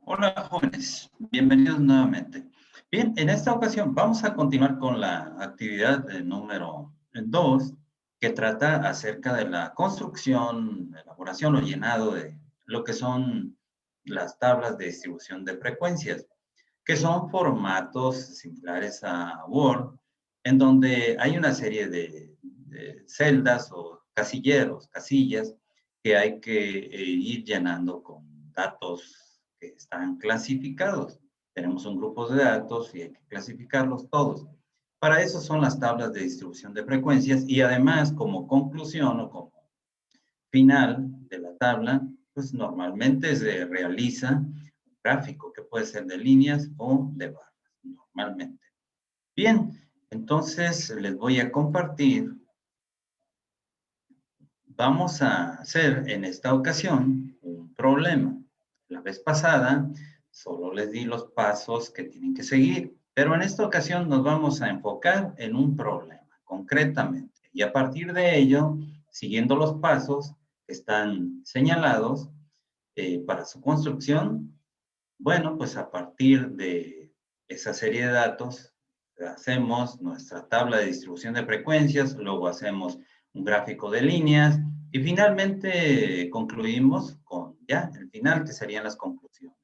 Hola jóvenes, bienvenidos nuevamente. Bien, en esta ocasión vamos a continuar con la actividad número 2 que trata acerca de la construcción, elaboración o llenado de lo que son las tablas de distribución de frecuencias, que son formatos similares a Word, en donde hay una serie de celdas o casilleros, casillas, que hay que ir llenando con datos que están clasificados. Tenemos un grupo de datos y hay que clasificarlos todos. Para eso son las tablas de distribución de frecuencias y además como conclusión o como final de la tabla, pues normalmente se realiza un gráfico que puede ser de líneas o de barras, normalmente. Bien, entonces les voy a compartir. Vamos a hacer en esta ocasión un problema. La vez pasada solo les di los pasos que tienen que seguir, pero en esta ocasión nos vamos a enfocar en un problema, concretamente. Y a partir de ello, siguiendo los pasos que están señalados para su construcción, bueno, pues a partir de esa serie de datos, hacemos nuestra tabla de distribución de frecuencias, luego hacemos un gráfico de líneas y finalmente concluimos con ya el final, que serían las conclusiones.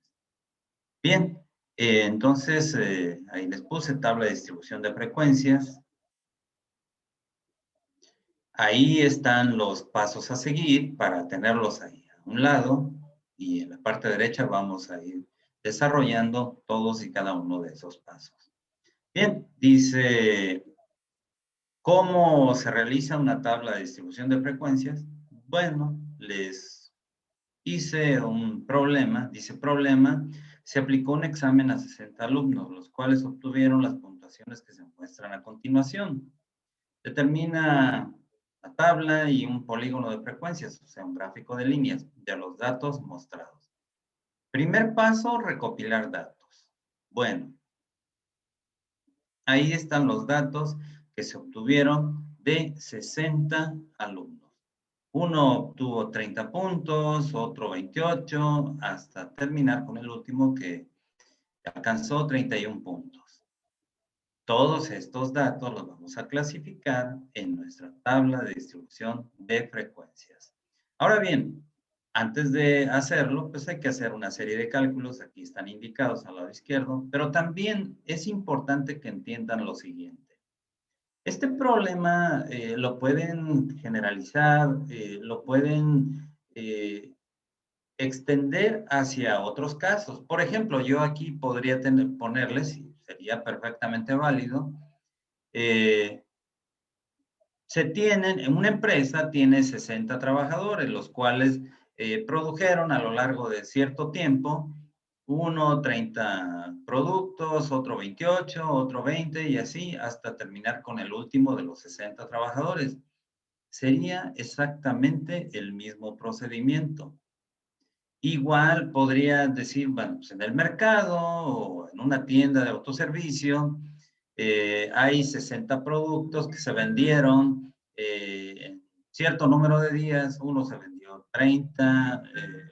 Bien, entonces ahí les puse tabla de distribución de frecuencias. Ahí están los pasos a seguir para tenerlos ahí a un lado y en la parte derecha vamos a ir desarrollando todos y cada uno de esos pasos. Bien, dice, ¿cómo se realiza una tabla de distribución de frecuencias? Bueno, les hice un problema, dice problema, se aplicó un examen a 60 alumnos, los cuales obtuvieron las puntuaciones que se muestran a continuación. Determina la tabla y un polígono de frecuencias, o sea, un gráfico de líneas de los datos mostrados. Primer paso, recopilar datos. Bueno, ahí están los datos que se obtuvieron de 60 alumnos. Uno obtuvo 30 puntos, otro 28, hasta terminar con el último que alcanzó 31 puntos. Todos estos datos los vamos a clasificar en nuestra tabla de distribución de frecuencias. Ahora bien, antes de hacerlo, pues hay que hacer una serie de cálculos, aquí están indicados al lado izquierdo, pero también es importante que entiendan lo siguiente. Este problema lo pueden generalizar, lo pueden extender hacia otros casos. Por ejemplo, yo aquí podría ponerles, y sería perfectamente válido, eh, en una empresa tiene 60 trabajadores, los cuales produjeron a lo largo de cierto tiempo, uno 30 productos, otro 28, otro 20 y así hasta terminar con el último de los 60 trabajadores. Sería exactamente el mismo procedimiento. Igual podría decir, bueno, pues en el mercado o en una tienda de autoservicio hay 60 productos que se vendieron en cierto número de días. Uno se vendió 30,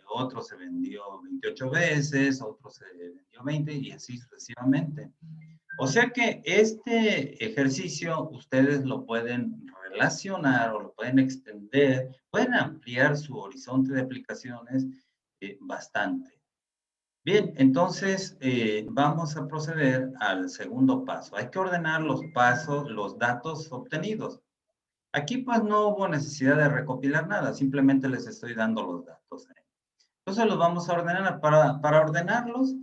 otro se vendió 28 veces, otro se vendió 20 y así sucesivamente. O sea que este ejercicio ustedes lo pueden relacionar o lo pueden extender, pueden ampliar su horizonte de aplicaciones bastante. Bien, entonces vamos a proceder al segundo paso. Hay que ordenar los pasos, los datos obtenidos. Aquí pues no hubo necesidad de recopilar nada, simplemente les estoy dando los datos. Entonces los vamos a ordenar. Para ordenarlos,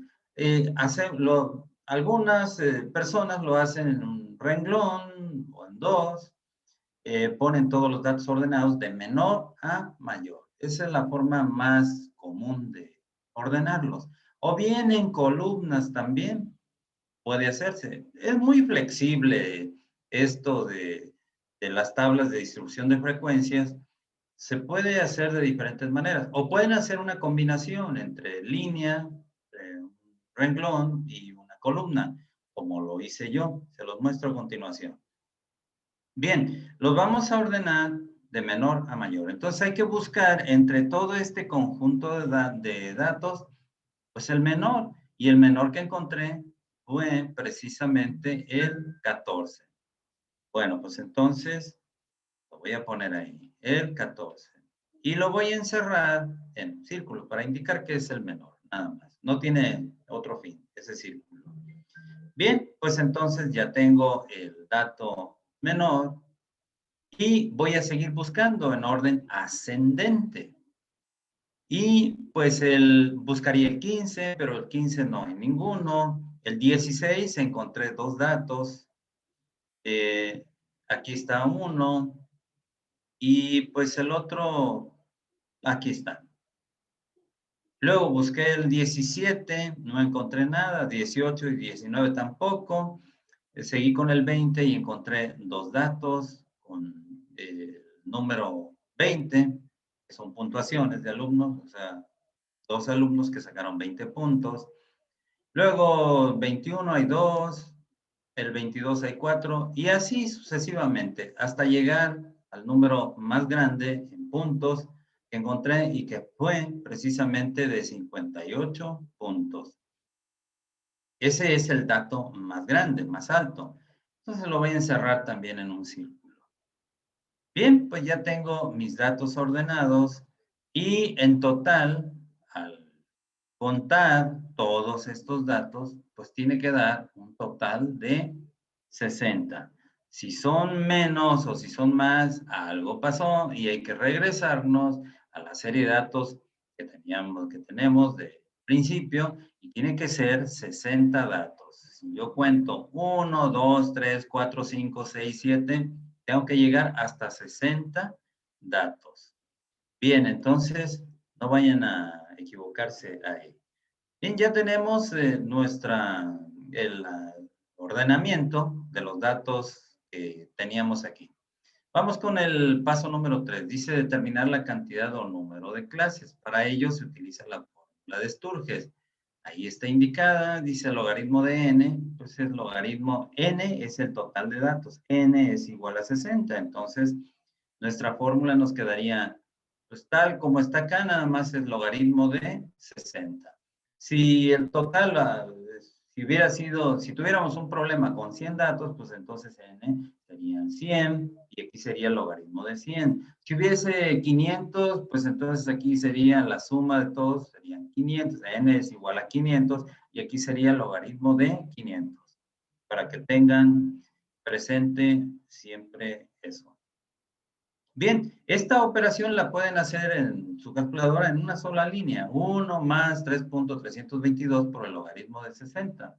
algunas personas lo hacen en un renglón o en dos, ponen todos los datos ordenados de menor a mayor. Esa es la forma más común de ordenarlos. O bien en columnas también puede hacerse. Es muy flexible esto de las tablas de distribución de frecuencias. Se puede hacer de diferentes maneras. O pueden hacer una combinación entre línea, un renglón y una columna, como lo hice yo. Se los muestro a continuación. Bien, los vamos a ordenar de menor a mayor. Entonces hay que buscar entre todo este conjunto de datos Pues el menor. Y el menor que encontré fue precisamente el 14. Bueno, pues entonces lo voy a poner ahí, el 14. Y lo voy a encerrar en círculo para indicar que es el menor, nada más. No tiene otro fin, ese círculo. Bien, pues entonces ya tengo el dato menor y voy a seguir buscando en orden ascendente. Y pues buscaría el 15, pero el 15 no hay ninguno. El 16 encontré dos datos. Eh, Aquí está uno. Y pues el otro, aquí está. Luego busqué el 17, no encontré nada. 18 y 19 tampoco. Seguí con el 20 y encontré dos datos con el número 20, que son puntuaciones de alumnos, o sea, dos alumnos que sacaron 20 puntos. Luego 21 hay dos, el 22 hay cuatro, y así sucesivamente, hasta llegar al número más grande en puntos que encontré y que fue precisamente de 58 puntos. Ese es el dato más grande, más alto. Entonces lo voy a encerrar también en un círculo. Bien, pues ya tengo mis datos ordenados y en total, al contar todos estos datos, pues tiene que dar un total de 60. Si son menos o si son más, algo pasó y hay que regresarnos a la serie de datos que tenemos de principio y tiene que ser 60 datos. Si yo cuento 1, 2, 3, 4, 5, 6, 7, tengo que llegar hasta 60 datos. Bien, entonces no vayan a equivocarse ahí. Bien, ya tenemos el ordenamiento de los datos que teníamos aquí. Vamos con el paso número 3. Dice determinar la cantidad o número de clases. Para ello se utiliza la fórmula de Sturges. Ahí está indicada, dice el logaritmo de n, pues el logaritmo n es el total de datos. N es igual a 60. Entonces, nuestra fórmula nos quedaría, pues tal como está acá, nada más el logaritmo de 60. Si el total, si tuviéramos un problema con 100 datos, pues entonces n serían 100 y aquí sería el logaritmo de 100. Si hubiese 500, pues entonces aquí sería la suma de todos, serían 500. N es igual a 500 y aquí sería el logaritmo de 500. Para que tengan presente siempre eso. Bien, esta operación la pueden hacer en su calculadora en una sola línea. 1 más 3.322 por el logaritmo de 60.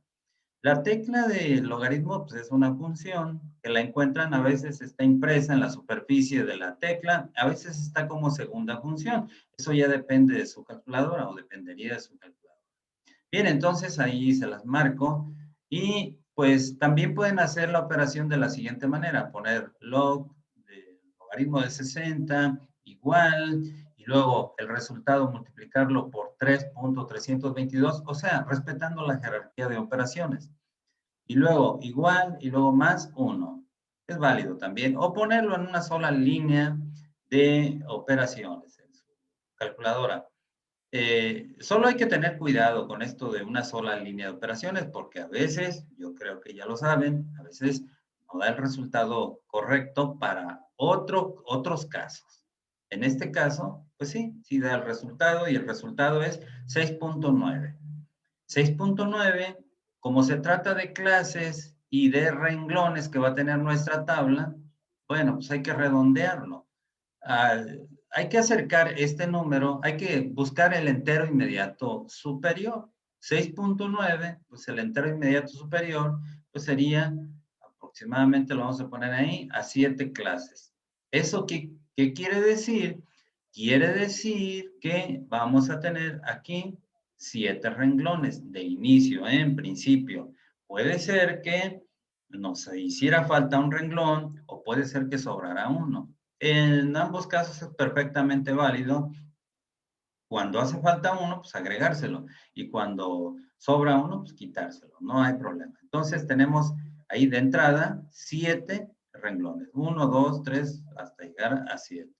La tecla de logaritmo pues, es una función que la encuentran, a veces está impresa en la superficie de la tecla, a veces está como segunda función. Eso ya depende de su calculadora o dependería de su calculadora. Bien, entonces ahí se las marco y pues también pueden hacer la operación de la siguiente manera, poner log del logaritmo de 60 igual y luego el resultado multiplicarlo por 3.322, o sea, respetando la jerarquía de operaciones. Y luego igual y luego más 1. Es válido también. O ponerlo en una sola línea de operaciones en su calculadora. Solo hay que tener cuidado con esto de una sola línea de operaciones porque a veces, yo creo que ya lo saben, a veces no da el resultado correcto para otros casos. En este caso, pues sí, sí da el resultado y el resultado es 6.9. 6.9, como se trata de clases y de renglones que va a tener nuestra tabla, bueno, pues hay que redondearlo. Hay que acercar este número, hay que buscar el entero inmediato superior. 6.9, pues el entero inmediato superior, pues sería aproximadamente, lo vamos a poner ahí, a 7 clases. ¿Eso qué quiere decir? Quiere decir que vamos a tener aquí 7 renglones de inicio, en principio. Puede ser que nos hiciera falta un renglón o puede ser que sobrara uno. En ambos casos es perfectamente válido. Cuando hace falta uno, pues agregárselo. Y cuando sobra uno, pues quitárselo. No hay problema. Entonces tenemos ahí de entrada 7 renglones. 1, 2, 3, hasta llegar a 7.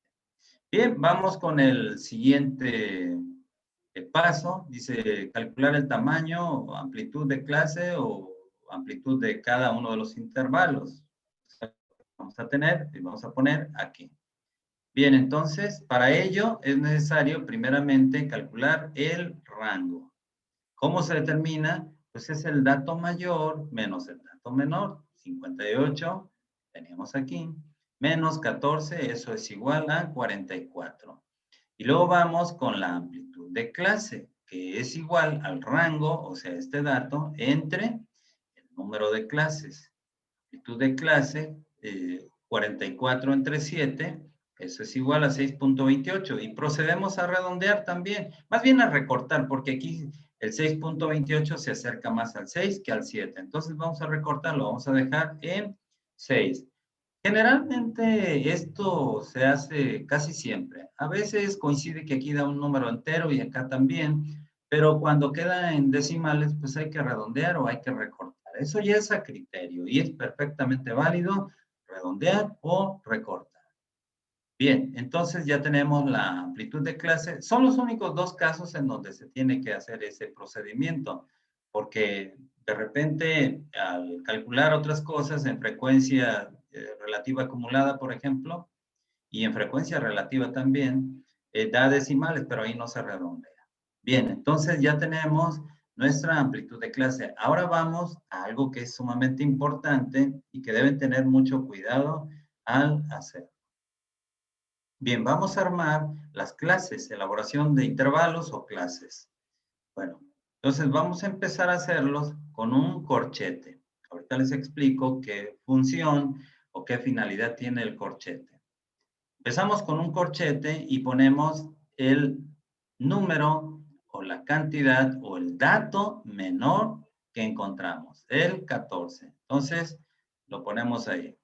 Bien, vamos con el siguiente el paso, dice calcular el tamaño o amplitud de clase o amplitud de cada uno de los intervalos. Vamos a tener y vamos a poner aquí. Bien, entonces, para ello es necesario primeramente calcular el rango. ¿Cómo se determina? Pues es el dato mayor menos el dato menor. 58, teníamos aquí, menos 14, eso es igual a 44. Y luego vamos con la amplitud de clase, que es igual al rango, o sea, este dato, entre el número de clases. Amplitud de clase, 44 entre 7, eso es igual a 6.28. Y procedemos a redondear también, más bien a recortar, porque aquí el 6.28 se acerca más al 6 que al 7. Entonces vamos a recortarlo, vamos a dejar en 6. Generalmente esto se hace casi siempre. A veces coincide que aquí da un número entero y acá también, pero cuando queda en decimales, pues hay que redondear o hay que recortar. Eso ya es a criterio y es perfectamente válido redondear o recortar. Bien, entonces ya tenemos la amplitud de clase. Son los únicos dos casos en donde se tiene que hacer ese procedimiento, porque de repente al calcular otras cosas en frecuencia relativa acumulada, por ejemplo, y en frecuencia relativa también, da decimales, pero ahí no se redondea. Bien, entonces ya tenemos nuestra amplitud de clase. Ahora vamos a algo que es sumamente importante y que deben tener mucho cuidado al hacer. Bien, vamos a armar las clases, elaboración de intervalos o clases. Bueno, entonces vamos a empezar a hacerlos con un corchete. Ahorita les explico qué función o qué finalidad tiene el corchete. Empezamos con un corchete y ponemos el número o la cantidad o el dato menor que encontramos, el 14. Entonces, lo ponemos ahí.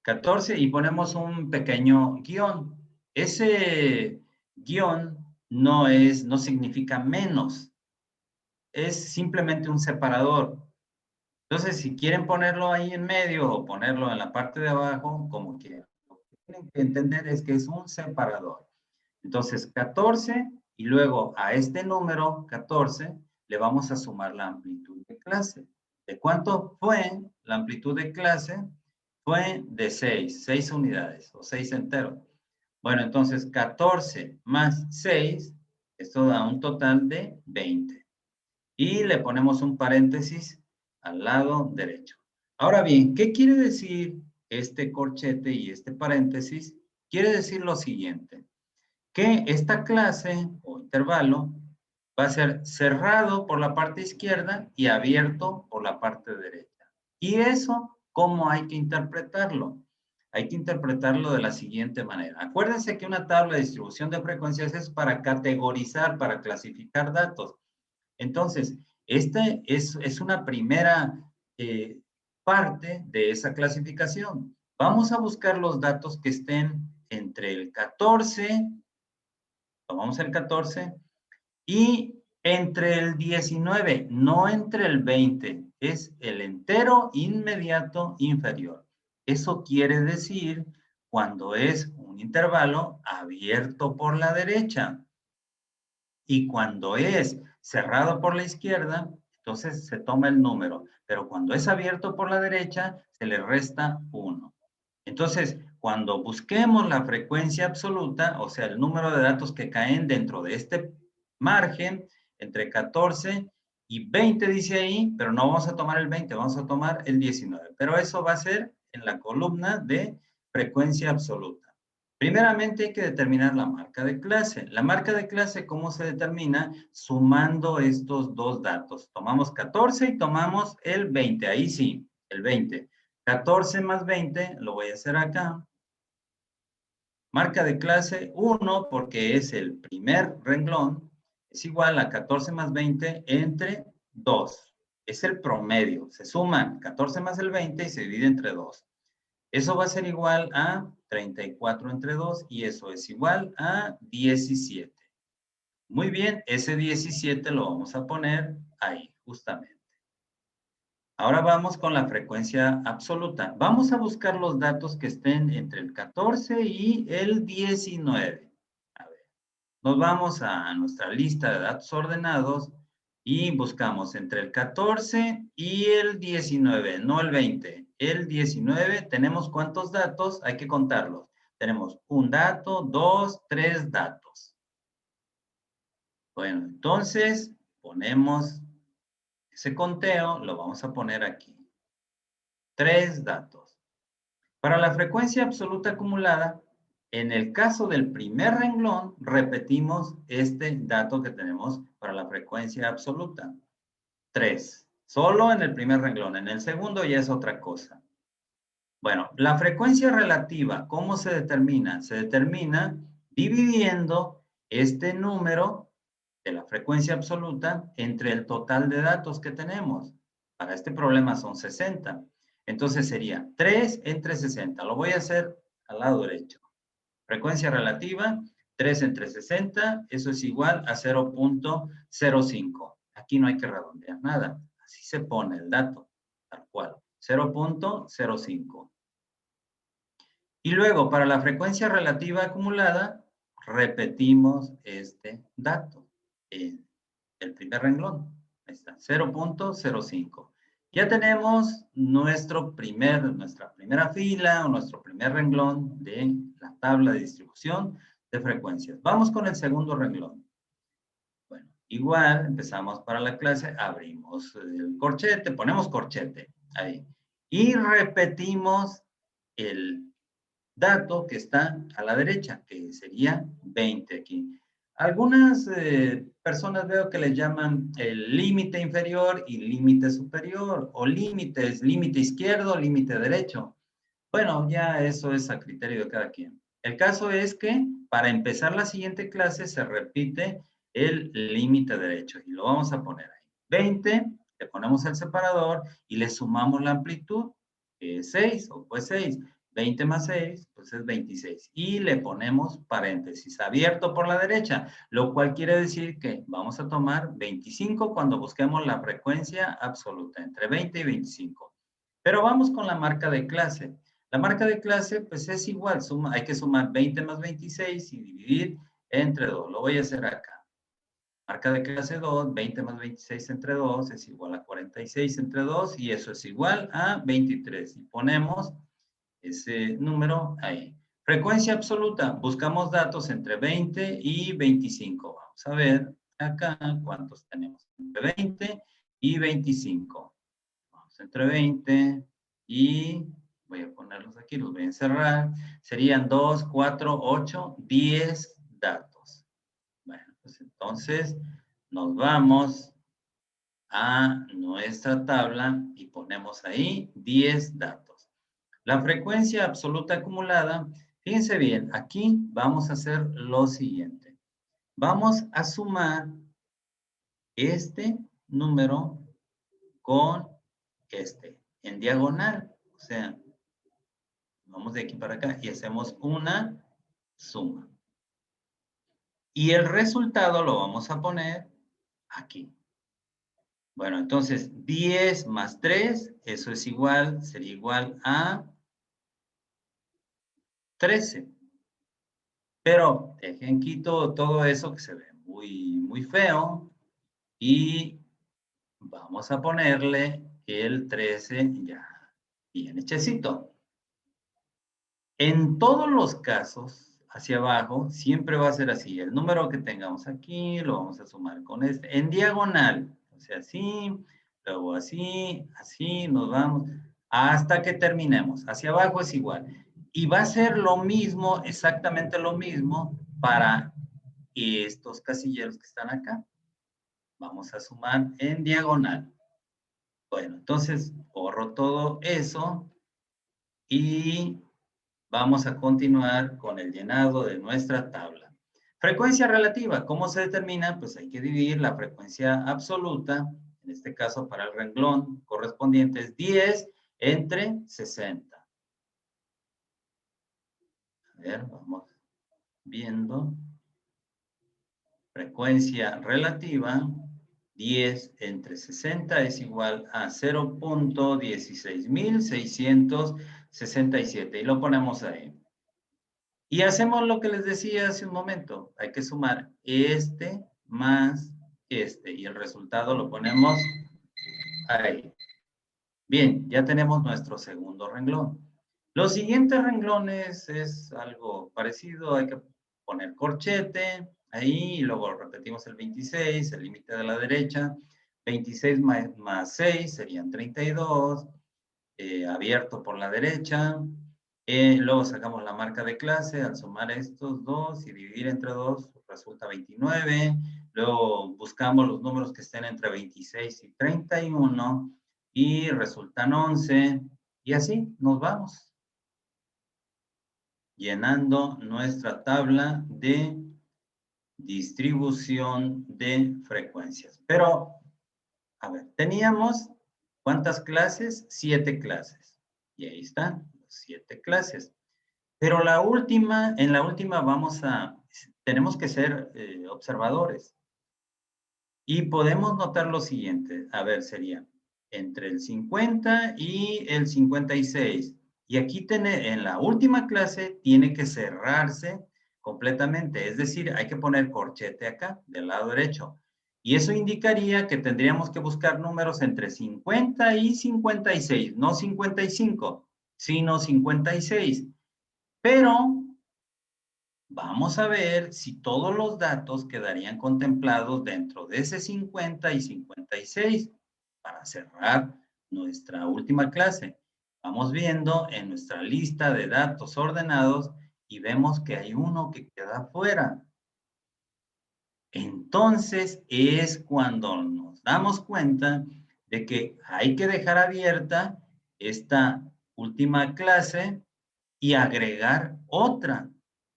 14 y ponemos un pequeño guión. Ese guión no significa menos, es simplemente un separador. Entonces, si quieren ponerlo ahí en medio o ponerlo en la parte de abajo, como quieran. Lo que tienen que entender es que es un separador. Entonces, 14 y luego a este número 14 le vamos a sumar la amplitud de clase. ¿De cuánto fue la amplitud de clase? Fue de 6 unidades o 6 enteros. Bueno, entonces 14 más 6, esto da un total de 20. Y le ponemos un paréntesis al lado derecho. Ahora bien, ¿qué quiere decir este corchete y este paréntesis? Quiere decir lo siguiente, que esta clase o intervalo va a ser cerrado por la parte izquierda y abierto por la parte derecha. ¿Y eso cómo hay que interpretarlo? Hay que interpretarlo de la siguiente manera. Acuérdense que una tabla de distribución de frecuencias es para categorizar, para clasificar datos. Entonces, este es una primera parte de esa clasificación. Vamos a buscar los datos que estén entre el 14, tomamos el 14, y entre el 19, no entre el 20, es el entero inmediato inferior. Eso quiere decir cuando es un intervalo abierto por la derecha. Y cuando es cerrado por la izquierda, entonces se toma el número. Pero cuando es abierto por la derecha, se le resta 1. Entonces, cuando busquemos la frecuencia absoluta, o sea, el número de datos que caen dentro de este margen, entre 14 y 20 dice ahí, pero no vamos a tomar el 20, vamos a tomar el 19. Pero eso va a ser en la columna de frecuencia absoluta. Primeramente hay que determinar la marca de clase. La marca de clase, ¿cómo se determina? Sumando estos dos datos. Tomamos 14 y tomamos el 20. Ahí sí, el 20. 14 más 20, lo voy a hacer acá. Marca de clase 1, porque es el primer renglón, es igual a 14 más 20 entre 2. Es el promedio. Se suman 14 más el 20 y se divide entre 2. Eso va a ser igual a 34 entre 2 y eso es igual a 17. Muy bien, ese 17 lo vamos a poner ahí, justamente. Ahora vamos con la frecuencia absoluta. Vamos a buscar los datos que estén entre el 14 y el 19. A ver. Nos vamos a nuestra lista de datos ordenados y buscamos entre el 14 y el 19, no el 20. El 19, ¿tenemos cuántos datos? Hay que contarlos. Tenemos un dato, 2, 3 datos. Bueno, entonces ponemos ese conteo, lo vamos a poner aquí. 3 datos. Para la frecuencia absoluta acumulada, en el caso del primer renglón, repetimos este dato que tenemos para la frecuencia absoluta. 3. Solo en el primer renglón. En el segundo ya es otra cosa. Bueno, la frecuencia relativa, ¿cómo se determina? Se determina dividiendo este número de la frecuencia absoluta entre el total de datos que tenemos. Para este problema son 60. Entonces sería 3 entre 60. Lo voy a hacer al lado derecho. Frecuencia relativa, 3 entre 60, eso es igual a 0.05. Aquí no hay que redondear nada. Así se pone el dato, tal cual. 0.05. Y luego, para la frecuencia relativa acumulada, repetimos este dato en el primer renglón. Ahí está, 0.05. Ya tenemos nuestra primera fila o nuestro primer renglón de la tabla de distribución de frecuencias. Vamos con el segundo renglón. Bueno, igual empezamos para la clase, abrimos el corchete, ponemos corchete ahí y repetimos el dato que está a la derecha, que sería 20 aquí. Algunas personas veo que le llaman el límite inferior y límite superior, o límites, límite izquierdo, límite derecho. Bueno, ya eso es a criterio de cada quien. El caso es que para empezar la siguiente clase se repite el límite derecho y lo vamos a poner ahí. 20, le ponemos el separador y le sumamos la amplitud, que es 6, o pues 6. 20 más 6, pues es 26. Y le ponemos paréntesis abierto por la derecha, lo cual quiere decir que vamos a tomar 25 cuando busquemos la frecuencia absoluta, entre 20 y 25. Pero vamos con la marca de clase. La marca de clase, pues es igual, hay que sumar 20 más 26 y dividir entre 2. Lo voy a hacer acá. Marca de clase 2, 20 más 26 entre 2 es igual a 46 entre 2 y eso es igual a 23. Y ponemos ese número ahí. Frecuencia absoluta, buscamos datos entre 20 y 25. Vamos a ver acá cuántos tenemos entre 20 y 25. Vamos entre 20 y voy a ponerlos aquí, los voy a encerrar. Serían 2, 4, 8, 10 datos. Bueno, pues entonces nos vamos a nuestra tabla y ponemos ahí 10 datos. La frecuencia absoluta acumulada, fíjense bien, aquí vamos a hacer lo siguiente. Vamos a sumar este número con este, en diagonal. O sea, vamos de aquí para acá y hacemos una suma. Y el resultado lo vamos a poner aquí. Bueno, entonces 10 más 3, eso es igual, sería igual a 13. Pero dejen quito todo eso que se ve muy feo y vamos a ponerle el 13 ya bien hechecito. En todos los casos, hacia abajo, siempre va a ser así. El número que tengamos aquí lo vamos a sumar con este. En diagonal, o sea, así, luego así, así, nos vamos hasta que terminemos. Hacia abajo es igual. Y va a ser lo mismo, exactamente lo mismo para estos casilleros que están acá. Vamos a sumar en diagonal. Bueno, entonces borro todo eso y vamos a continuar con el llenado de nuestra tabla. Frecuencia relativa, ¿cómo se determina? Pues hay que dividir la frecuencia absoluta, en este caso para el renglón correspondiente es 10 entre 60. A ver, vamos viendo. Frecuencia relativa, 10 entre 60 es igual a 0.16667 y lo ponemos ahí. Y hacemos lo que les decía hace un momento. Hay que sumar este más este. Y el resultado lo ponemos ahí. Bien, ya tenemos nuestro segundo renglón. Los siguientes renglones es algo parecido. Hay que poner corchete ahí y luego repetimos el 26, el límite de la derecha. 26 más 6 serían 32. Abierto por la derecha. Luego sacamos la marca de clase, al sumar estos dos y dividir entre 2 resulta 29. Luego buscamos los números que estén entre 26 y 31 y resultan 11. Y así nos vamos llenando nuestra tabla de distribución de frecuencias. Pero, a ver, teníamos ¿cuántas clases? 7 clases. Y ahí están, 7 clases. Pero en la última tenemos que ser observadores. Y podemos notar lo siguiente. A ver, sería entre el 50 y el 56. Y aquí en la última clase tiene que cerrarse completamente. Es decir, hay que poner corchete acá, del lado derecho. Y eso indicaría que tendríamos que buscar números entre 50 y 56, no 55, sino 56. Pero vamos a ver si todos los datos quedarían contemplados dentro de ese 50 y 56 para cerrar nuestra última clase. Vamos viendo en nuestra lista de datos ordenados y vemos que hay uno que queda fuera. Entonces es cuando nos damos cuenta de que hay que dejar abierta esta última clase y agregar otra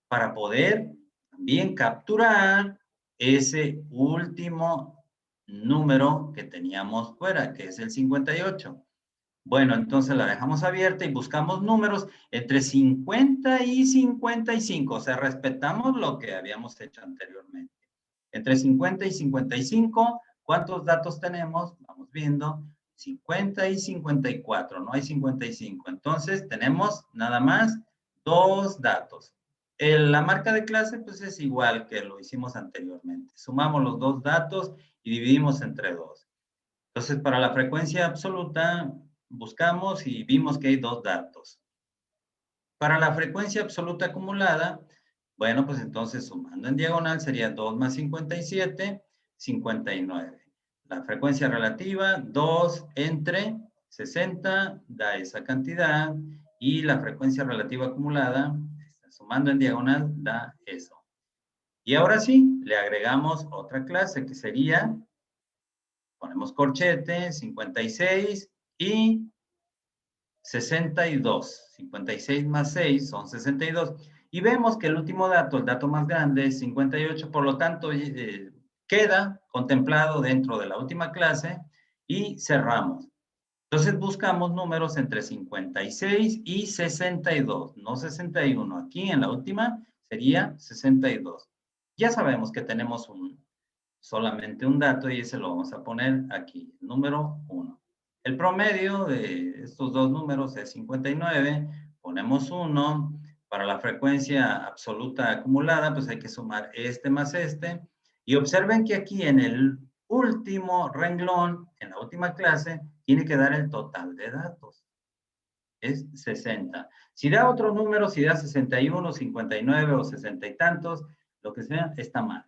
para poder también capturar ese último número que teníamos fuera, que es el 58. Bueno, entonces la dejamos abierta y buscamos números entre 50 y 55. O sea, respetamos lo que habíamos hecho anteriormente. Entre 50 y 55, ¿cuántos datos tenemos? Vamos viendo. 50 y 54, no hay 55. Entonces, tenemos nada más dos datos. La marca de clase, pues es igual que lo hicimos anteriormente. Sumamos los dos datos y dividimos entre dos. Entonces, para la frecuencia absoluta, buscamos y vimos que hay dos datos. Para la frecuencia absoluta acumulada, bueno, pues entonces sumando en diagonal sería 2 más 57, 59. La frecuencia relativa, 2 entre 60, da esa cantidad. Y la frecuencia relativa acumulada, sumando en diagonal, da eso. Y ahora sí, le agregamos otra clase que sería, ponemos corchete, 56 y 62. 56 más 6 son 62. Y vemos que el último dato, el dato más grande, es 58, por lo tanto, queda contemplado dentro de la última clase y cerramos. Entonces buscamos números entre 56 y 62, no 61. Aquí en la última sería 62. Ya sabemos que tenemos solamente un dato y ese lo vamos a poner aquí, número 1. El promedio de estos dos números es 59, ponemos 1. Para la frecuencia absoluta acumulada, pues hay que sumar este más este. Y observen que aquí en el último renglón, en la última clase, tiene que dar el total de datos. Es 60. Si da otro número, si da 61, 59 o 60 y tantos, lo que sea, está mal.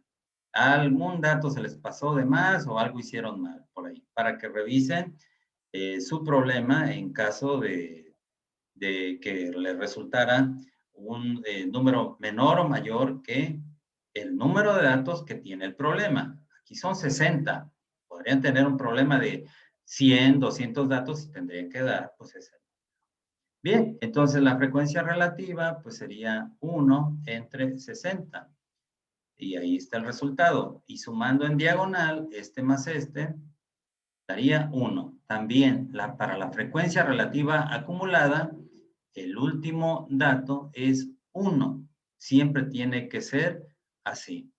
Algún dato se les pasó de más o algo hicieron mal por ahí, para que revisen su problema en caso de que les resultara un número menor o mayor que el número de datos que tiene el problema. Aquí son 60. Podrían tener un problema de 100, 200 datos y tendrían que dar, pues, ese. Bien, entonces la frecuencia relativa, pues, sería 1 entre 60. Y ahí está el resultado. Y sumando en diagonal, este más este, daría 1. También para la frecuencia relativa acumulada, el último dato es 1. Siempre tiene que ser así.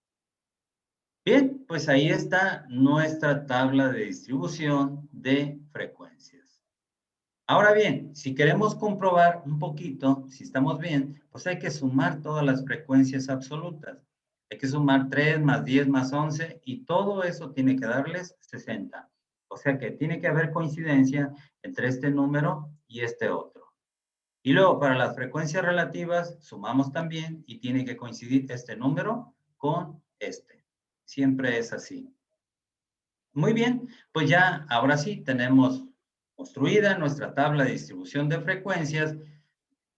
Bien, pues ahí está nuestra tabla de distribución de frecuencias. Ahora bien, si queremos comprobar un poquito si estamos bien, pues hay que sumar todas las frecuencias absolutas. Hay que sumar 3 más 10 más 11 y todo eso tiene que darles 60. O sea que tiene que haber coincidencia entre este número y este otro. Y luego para las frecuencias relativas sumamos también y tiene que coincidir este número con este. Siempre es así. Muy bien, pues ya ahora sí tenemos construida nuestra tabla de distribución de frecuencias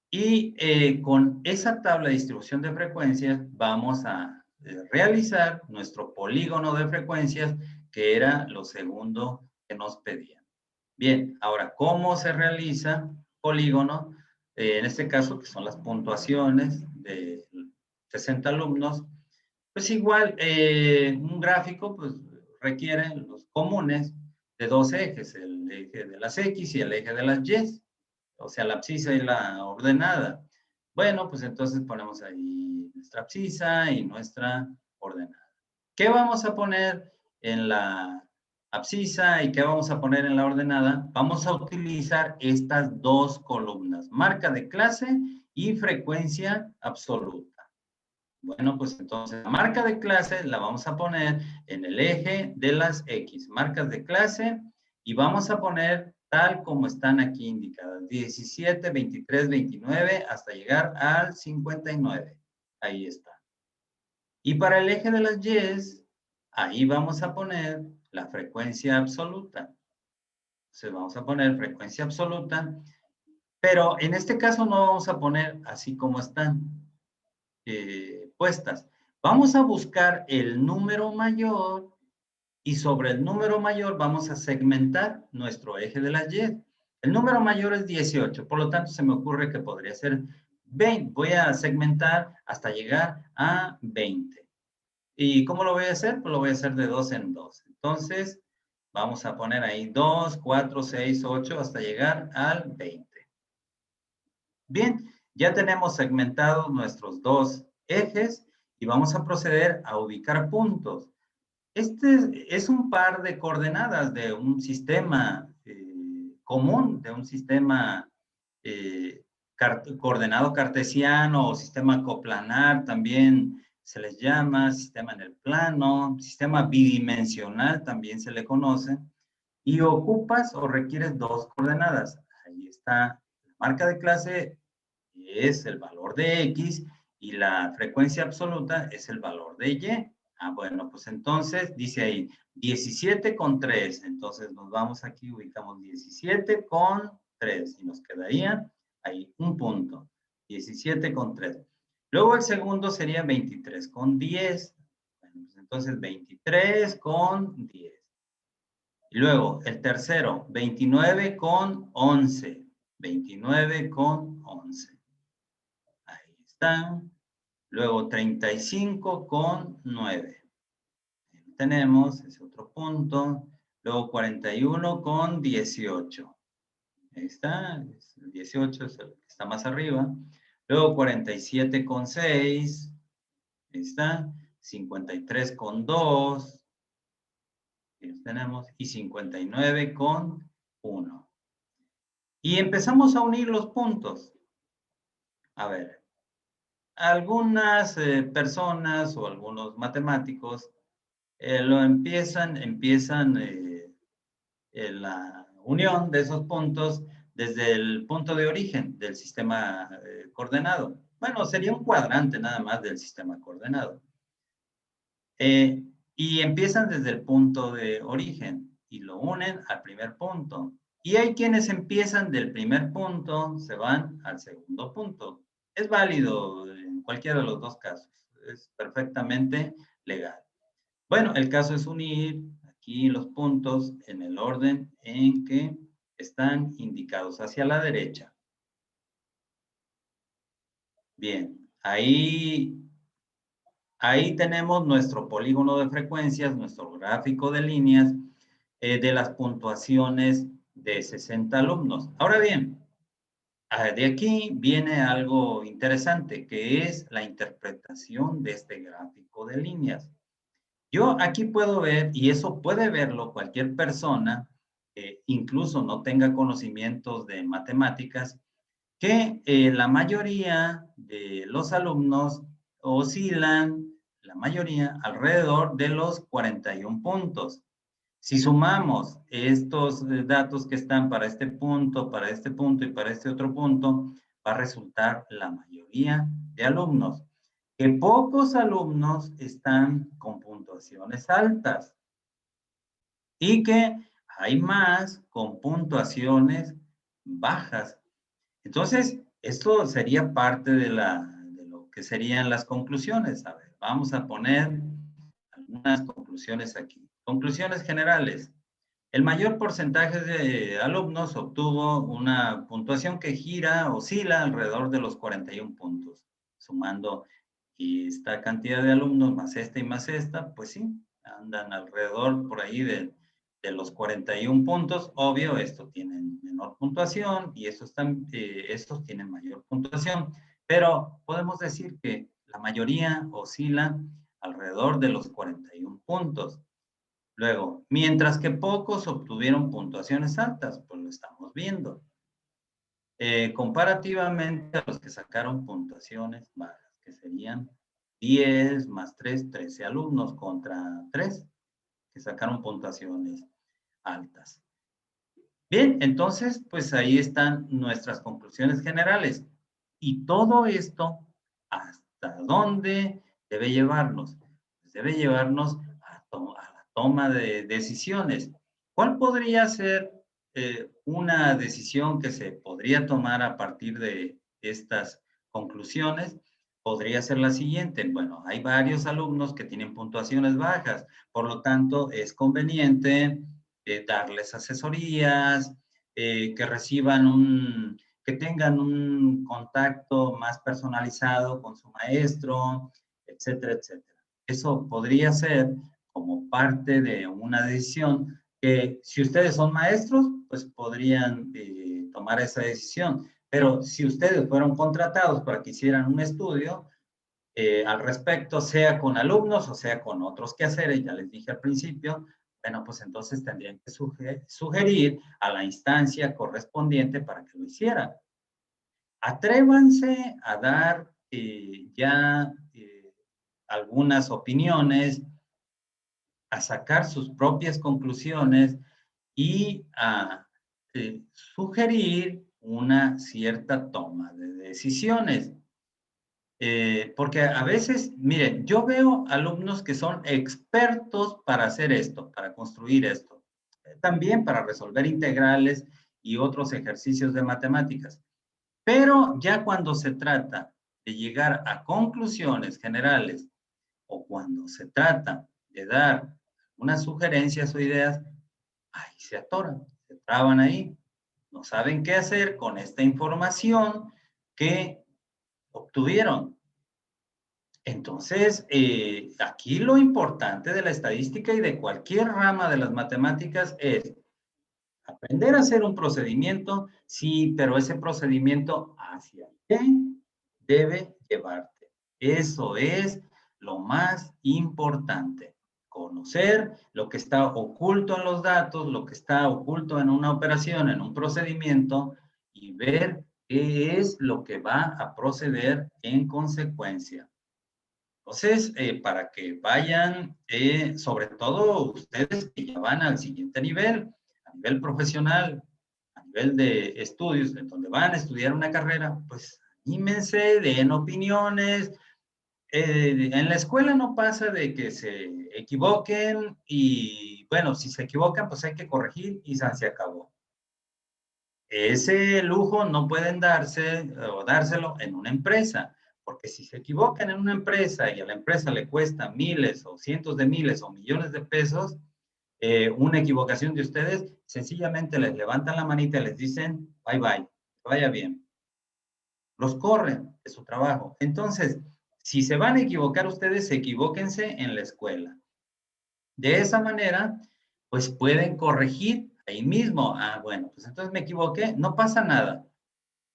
y con esa tabla de distribución de frecuencias vamos a realizar nuestro polígono de frecuencias, que era lo segundo que nos pedían. Bien, ahora, ¿cómo se realiza polígono? En este caso, que son las puntuaciones de 60 alumnos, pues igual, un gráfico pues, requiere los comunes de dos ejes, el eje de las X y el eje de las Y, o sea, la abscisa y la ordenada. Bueno, pues entonces ponemos ahí nuestra abscisa y nuestra ordenada. ¿Qué vamos a poner en la abscisa y qué vamos a poner en la ordenada? Vamos a utilizar estas dos columnas, marca de clase y frecuencia absoluta. Bueno, pues entonces la marca de clase la vamos a poner en el eje de las X, marcas de clase, y vamos a poner tal como están aquí indicadas, 17, 23, 29, hasta llegar al 59. Ahí está. Y para el eje de las Y, ahí vamos a poner la frecuencia absoluta. Entonces vamos a poner frecuencia absoluta, pero en este caso no vamos a poner así como están puestas. Vamos a buscar el número mayor y sobre el número mayor vamos a segmentar nuestro eje de las Y. El número mayor es 18, por lo tanto se me ocurre que podría ser 20. Voy a segmentar hasta llegar a 20. ¿Y cómo lo voy a hacer? Pues lo voy a hacer de 2 en 2. Entonces, vamos a poner ahí 2, 4, 6, 8 hasta llegar al 20. Bien, ya tenemos segmentados nuestros dos ejes y vamos a proceder a ubicar puntos. Este es un par de coordenadas de un sistema común, de un sistema eh, coordenado cartesiano o sistema coplanar, también se les llama sistema en el plano, sistema bidimensional también se le conoce, y ocupas o requieres dos coordenadas. Ahí está la marca de clase, es el valor de X, y la frecuencia absoluta es el valor de Y. Ah, bueno, pues entonces dice ahí 17 con 3. Entonces nos vamos aquí, ubicamos 17 con 3 y nos quedaría ahí un punto. 17 con 3. Luego el segundo sería 23 con 10. Bueno, pues entonces 23 con 10. Y luego el tercero, 29 con 11. 29 con 11. Ahí están. Luego 35 con 9. Ahí tenemos ese otro punto. Luego 41 con 18. Ahí está. El 18 es el que está más arriba. Luego 47 con 6. Ahí está. 53 con 2. Ahí los tenemos. Y 59 con 1. Y empezamos a unir los puntos. A ver, algunas personas o algunos matemáticos lo empiezan la unión de esos puntos desde el punto de origen del sistema coordenado. Bueno, sería un cuadrante nada más del sistema coordenado. Y empiezan desde el punto de origen y lo unen al primer punto. Y hay quienes empiezan del primer punto, se van al segundo punto. Es válido en cualquiera de los dos casos. Es perfectamente legal. Bueno, el caso es unir aquí los puntos en el orden en que están indicados hacia la derecha. Bien, ahí tenemos nuestro polígono de frecuencias, nuestro gráfico de líneas de las puntuaciones de 60 alumnos. Ahora bien, de aquí viene algo interesante, que es la interpretación de este gráfico de líneas. Yo aquí puedo ver, y eso puede verlo cualquier persona, incluso no tenga conocimientos de matemáticas, que la mayoría de los alumnos oscilan, la mayoría, alrededor de los 41 puntos. Si sumamos estos datos que están para este punto y para este otro punto, va a resultar la mayoría de alumnos. Que pocos alumnos están con puntuaciones altas y que hay más con puntuaciones bajas. Entonces, esto sería parte de lo que serían las conclusiones. A ver, vamos a poner algunas conclusiones aquí. Conclusiones generales. El mayor porcentaje de alumnos obtuvo una puntuación que oscila alrededor de los 41 puntos. Sumando esta cantidad de alumnos más esta, pues sí, andan alrededor por ahí de los 41 puntos. Obvio, estos tienen menor puntuación y estos tienen mayor puntuación, pero podemos decir que la mayoría oscila alrededor de los 41 puntos. Luego, mientras que pocos obtuvieron puntuaciones altas, pues lo estamos viendo. Comparativamente a los que sacaron puntuaciones bajas, que serían 10 más 3, 13 alumnos contra 3 que sacaron puntuaciones altas. Bien, entonces, pues ahí están nuestras conclusiones generales. Y todo esto, ¿hasta dónde debe llevarnos? Pues debe llevarnos a la toma de decisiones. ¿Cuál podría ser una decisión que se podría tomar a partir de estas conclusiones? Podría ser la siguiente. Bueno, hay varios alumnos que tienen puntuaciones bajas, por lo tanto, es conveniente darles asesorías, que tengan un contacto más personalizado con su maestro, etcétera, etcétera. Eso podría ser como parte de una decisión que si ustedes son maestros, pues podrían tomar esa decisión. Pero si ustedes fueron contratados para que hicieran un estudio al respecto, sea con alumnos o sea con otros quehaceres, ya les dije al principio, bueno, pues entonces tendrían que sugerir a la instancia correspondiente para que lo hicieran. Atrévanse a dar ya algunas opiniones, a sacar sus propias conclusiones y a sugerir una cierta toma de decisiones. Porque a veces, miren, yo veo alumnos que son expertos para hacer esto, para construir esto, también para resolver integrales y otros ejercicios de matemáticas. Pero ya cuando se trata de llegar a conclusiones generales o cuando se trata de dar unas sugerencias o ideas, ahí se atoran, se traban ahí, no saben qué hacer con esta información que obtuvieron. Entonces, aquí lo importante de la estadística y de cualquier rama de las matemáticas es aprender a hacer un procedimiento, sí, pero ese procedimiento hacia qué debe llevarte. Eso es lo más importante. Conocer lo que está oculto en los datos, lo que está oculto en una operación, en un procedimiento y ver qué es lo que va a proceder en consecuencia. Entonces, para que vayan, sobre todo ustedes que ya van al siguiente nivel, a nivel profesional, a nivel de estudios, en donde van a estudiar una carrera, pues anímense, den opiniones. En la escuela no pasa de que se equivoquen y, bueno, si se equivocan, pues hay que corregir y se acabó. Ese lujo no pueden darse o dárselo en una empresa, porque si se equivocan en una empresa y a la empresa le cuesta miles o cientos de miles o millones de pesos, una equivocación de ustedes, sencillamente les levantan la manita y les dicen, bye bye, vaya bien. Los corren de su trabajo. Entonces, si se van a equivocar ustedes, equivóquense en la escuela. De esa manera, pues pueden corregir ahí mismo. Ah, bueno, pues entonces me equivoqué, no pasa nada.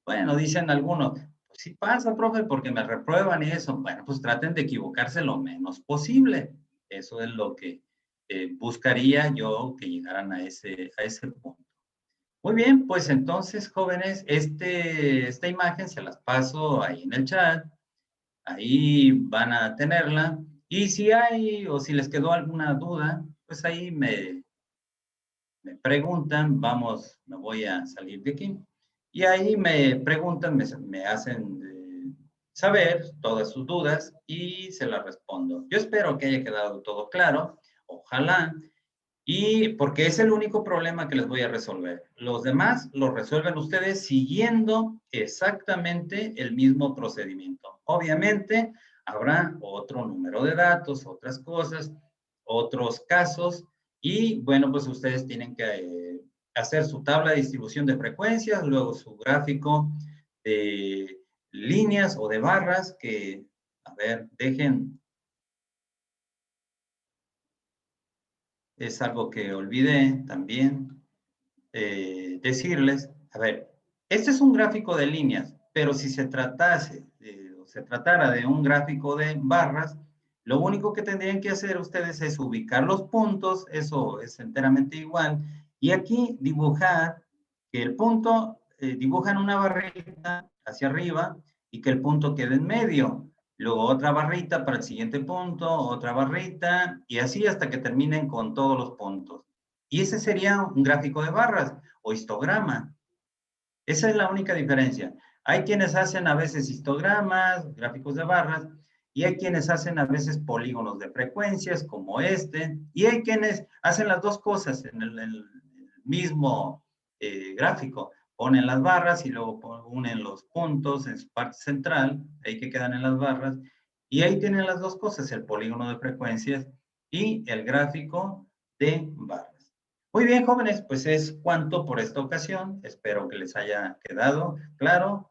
Bueno, dicen algunos, pues sí pasa, profe, porque me reprueban y eso. Bueno, pues traten de equivocarse lo menos posible. Eso es lo que buscaría yo que llegaran a ese punto. Muy bien, pues entonces, jóvenes, esta imagen se las paso ahí en el chat. Ahí van a tenerla. Y si hay o si les quedó alguna duda, pues ahí me preguntan, vamos, me voy a salir de aquí. Y ahí me preguntan, me hacen saber todas sus dudas y se las respondo. Yo espero que haya quedado todo claro. Ojalá. Y porque es el único problema que les voy a resolver. Los demás los resuelven ustedes siguiendo exactamente el mismo procedimiento. Obviamente, habrá otro número de datos, otras cosas, otros casos, y bueno, pues ustedes tienen que hacer su tabla de distribución de frecuencias, luego su gráfico de líneas o de barras que, a ver, dejen, es algo que olvidé también decirles, a ver, este es un gráfico de líneas, pero si se tratase, se tratara de un gráfico de barras, lo único que tendrían que hacer ustedes es ubicar los puntos, eso es enteramente igual, y aquí dibujar que el punto, dibujan una barrita hacia arriba y que el punto quede en medio. Luego otra barrita para el siguiente punto, otra barrita, y así hasta que terminen con todos los puntos. Y ese sería un gráfico de barras o histograma. Esa es la única diferencia. Hay quienes hacen a veces histogramas, gráficos de barras, y hay quienes hacen a veces polígonos de frecuencias como este, y hay quienes hacen las dos cosas en el mismo gráfico. Ponen las barras y luego unen los puntos en su parte central, ahí que quedan en las barras, y ahí tienen las dos cosas, el polígono de frecuencias y el gráfico de barras. Muy bien, jóvenes, pues es cuanto por esta ocasión. Espero que les haya quedado claro.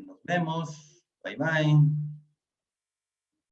Nos vemos. Bye, bye.